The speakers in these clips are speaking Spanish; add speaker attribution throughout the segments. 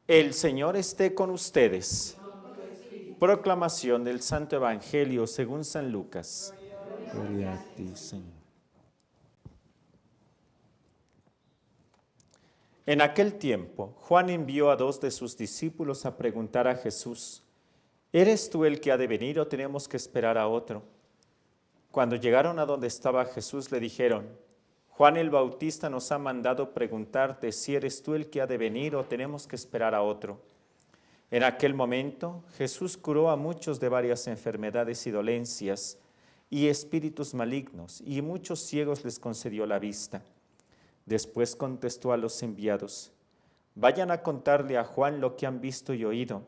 Speaker 1: El Señor esté con ustedes. Proclamación del Santo Evangelio según San Lucas. Gloria a ti, Señor. En aquel tiempo, Juan envió a 2 de sus discípulos a preguntar a Jesús: ¿eres tú el que ha de venir o tenemos que esperar a otro? Cuando llegaron a donde estaba Jesús, le dijeron: Juan el Bautista nos ha mandado preguntarte si eres tú el que ha de venir o tenemos que esperar a otro. En aquel momento, Jesús curó a muchos de varias enfermedades y dolencias y espíritus malignos, y muchos ciegos les concedió la vista. Después contestó a los enviados: vayan a contarle a Juan lo que han visto y oído.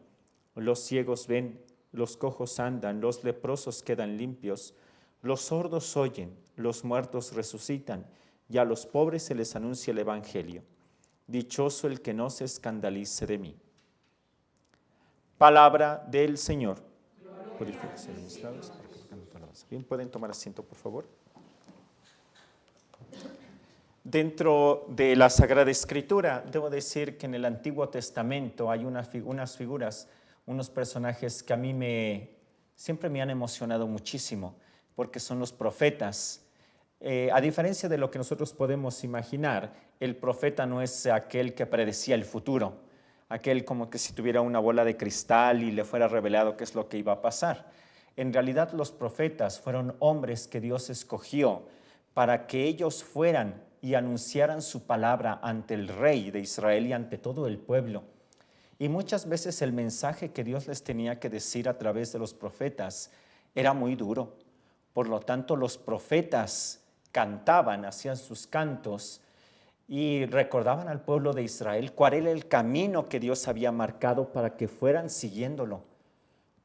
Speaker 1: Los ciegos ven, los cojos andan, los leprosos quedan limpios, los sordos oyen, los muertos resucitan, y a los pobres se les anuncia el Evangelio. Dichoso el que no se escandalice de mí. Palabra del Señor. Purifíquese de mis labios para que proclame tu alabanza. Bien, ¿pueden tomar asiento, por favor? Dentro de la Sagrada Escritura, debo decir que en el Antiguo Testamento hay unas figuras, unos personajes que a mí siempre me han emocionado muchísimo, porque son los profetas. A diferencia de lo que nosotros podemos imaginar, el profeta no es aquel que predecía el futuro, aquel como que si tuviera una bola de cristal y le fuera revelado qué es lo que iba a pasar. En realidad los profetas fueron hombres que Dios escogió para que ellos fueran y anunciaran su palabra ante el rey de Israel y ante todo el pueblo. Y muchas veces el mensaje que Dios les tenía que decir a través de los profetas era muy duro. Por lo tanto, los profetas cantaban, hacían sus cantos y recordaban al pueblo de Israel cuál era el camino que Dios había marcado para que fueran siguiéndolo.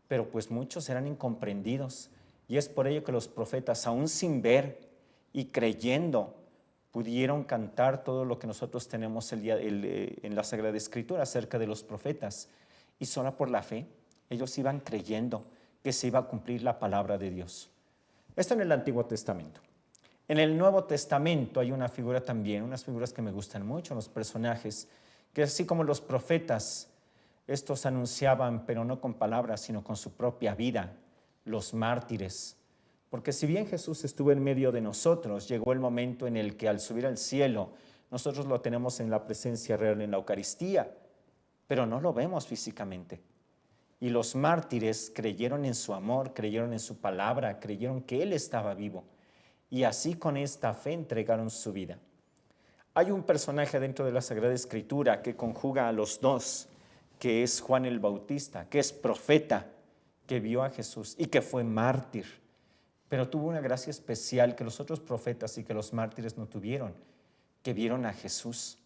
Speaker 1: Pero pues muchos eran incomprendidos, y es por ello que los profetas, aún sin ver y creyendo, pudieron cantar todo lo que nosotros tenemos en la Sagrada Escritura acerca de los profetas. Y solo por la fe, ellos iban creyendo que se iba a cumplir la palabra de Dios. Esto en el Antiguo Testamento. En el Nuevo Testamento hay una figura también, unas figuras que me gustan mucho, los personajes, que así como los profetas, estos anunciaban, pero no con palabras, sino con su propia vida, los mártires. Porque si bien Jesús estuvo en medio de nosotros, llegó el momento en el que al subir al cielo, nosotros lo tenemos en la presencia real en la Eucaristía, pero no lo vemos físicamente. Y los mártires creyeron en su amor, creyeron en su palabra, creyeron que Él estaba vivo. Y así con esta fe entregaron su vida. Hay un personaje dentro de la Sagrada Escritura que conjuga a los dos, que es Juan el Bautista, que es profeta, que vio a Jesús y que fue mártir. Pero tuvo una gracia especial que los otros profetas y que los mártires no tuvieron, que vieron a Jesús.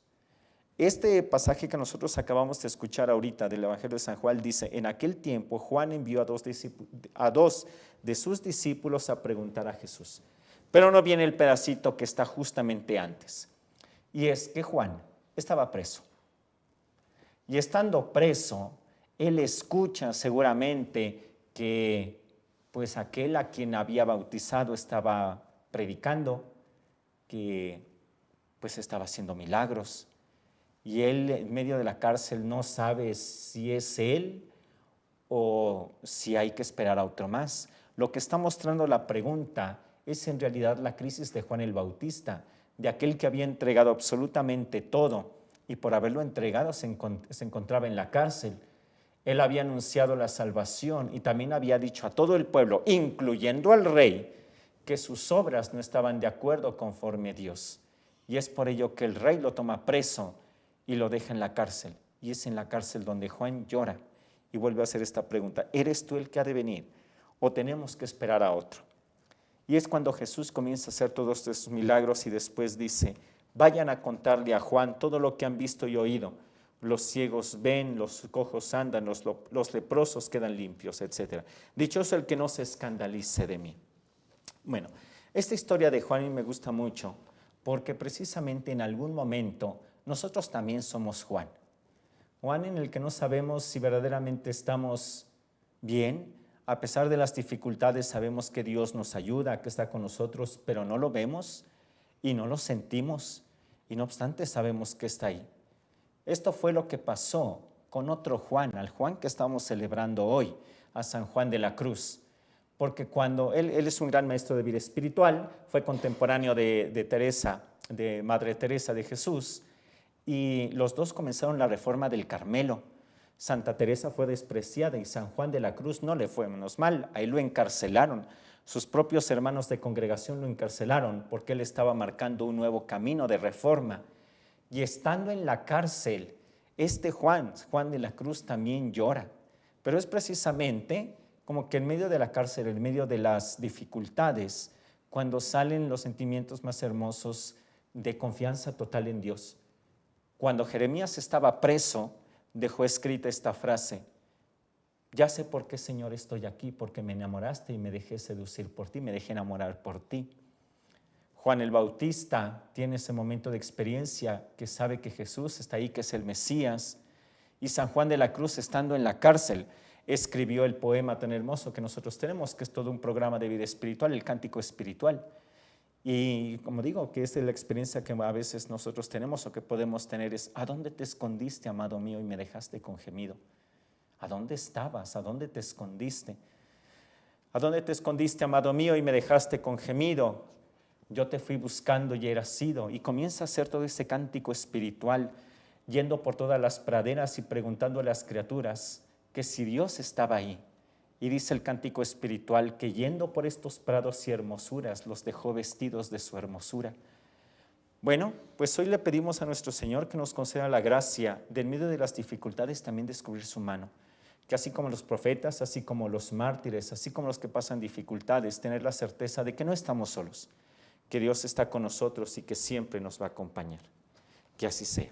Speaker 1: Este pasaje que nosotros acabamos de escuchar ahorita del Evangelio de San Juan dice: en aquel tiempo Juan envió a dos de sus discípulos a preguntar a Jesús. Pero no viene el pedacito que está justamente antes. Y es que Juan estaba preso. Y estando preso, él escucha seguramente que pues aquel a quien había bautizado estaba predicando, que pues estaba haciendo milagros. Y él en medio de la cárcel no sabe si es él o si hay que esperar a otro más. Lo que está mostrando la pregunta es en realidad la crisis de Juan el Bautista, de aquel que había entregado absolutamente todo y por haberlo entregado se encontraba en la cárcel. Él había anunciado la salvación y también había dicho a todo el pueblo, incluyendo al rey, que sus obras no estaban de acuerdo conforme a Dios. Y es por ello que el rey lo toma preso y lo deja en la cárcel. Y es en la cárcel donde Juan llora y vuelve a hacer esta pregunta: ¿eres tú el que ha de venir o tenemos que esperar a otro? Y es cuando Jesús comienza a hacer todos estos milagros y después dice: vayan a contarle a Juan todo lo que han visto y oído. Los ciegos ven, los cojos andan, los leprosos quedan limpios, etc. Dichoso el que no se escandalice de mí. Bueno, esta historia de Juan me gusta mucho porque precisamente en algún momento nosotros también somos Juan. Juan en el que no sabemos si verdaderamente estamos bien. A pesar de las dificultades sabemos que Dios nos ayuda, que está con nosotros, pero no lo vemos y no lo sentimos, y no obstante sabemos que está ahí. Esto fue lo que pasó con otro Juan, al Juan que estamos celebrando hoy, a San Juan de la Cruz. Porque cuando él es un gran maestro de vida espiritual, fue contemporáneo de Teresa, de Madre Teresa de Jesús, y los dos comenzaron la reforma del Carmelo. Santa Teresa fue despreciada y San Juan de la Cruz no le fue menos mal, ahí lo encarcelaron. Sus propios hermanos de congregación lo encarcelaron porque él estaba marcando un nuevo camino de reforma. Y estando en la cárcel, este Juan de la Cruz también llora. Pero es precisamente como que en medio de la cárcel, en medio de las dificultades, cuando salen los sentimientos más hermosos de confianza total en Dios. Cuando Jeremías estaba preso, dejó escrita esta frase: ya sé por qué, Señor, estoy aquí, porque me enamoraste y me dejé seducir por ti, me dejé enamorar por ti. Juan el Bautista tiene ese momento de experiencia que sabe que Jesús está ahí, que es el Mesías. Y San Juan de la Cruz, estando en la cárcel, escribió el poema tan hermoso que nosotros tenemos, que es todo un programa de vida espiritual, el Cántico Espiritual. Y como digo, que es la experiencia que a veces nosotros tenemos o que podemos tener es: ¿a dónde te escondiste, amado mío, y me dejaste con gemido? ¿A dónde estabas? ¿A dónde te escondiste? ¿A dónde te escondiste, amado mío, y me dejaste con gemido? Yo te fui buscando y eras sido. Y comienza a hacer todo ese cántico espiritual, yendo por todas las praderas y preguntando a las criaturas que si Dios estaba ahí. Y dice el cántico espiritual que yendo por estos prados y hermosuras, los dejó vestidos de su hermosura. Bueno, pues hoy le pedimos a nuestro Señor que nos conceda la gracia de, en medio de las dificultades, también descubrir su mano. Que así como los profetas, así como los mártires, así como los que pasan dificultades, tener la certeza de que no estamos solos, que Dios está con nosotros y que siempre nos va a acompañar. Que así sea.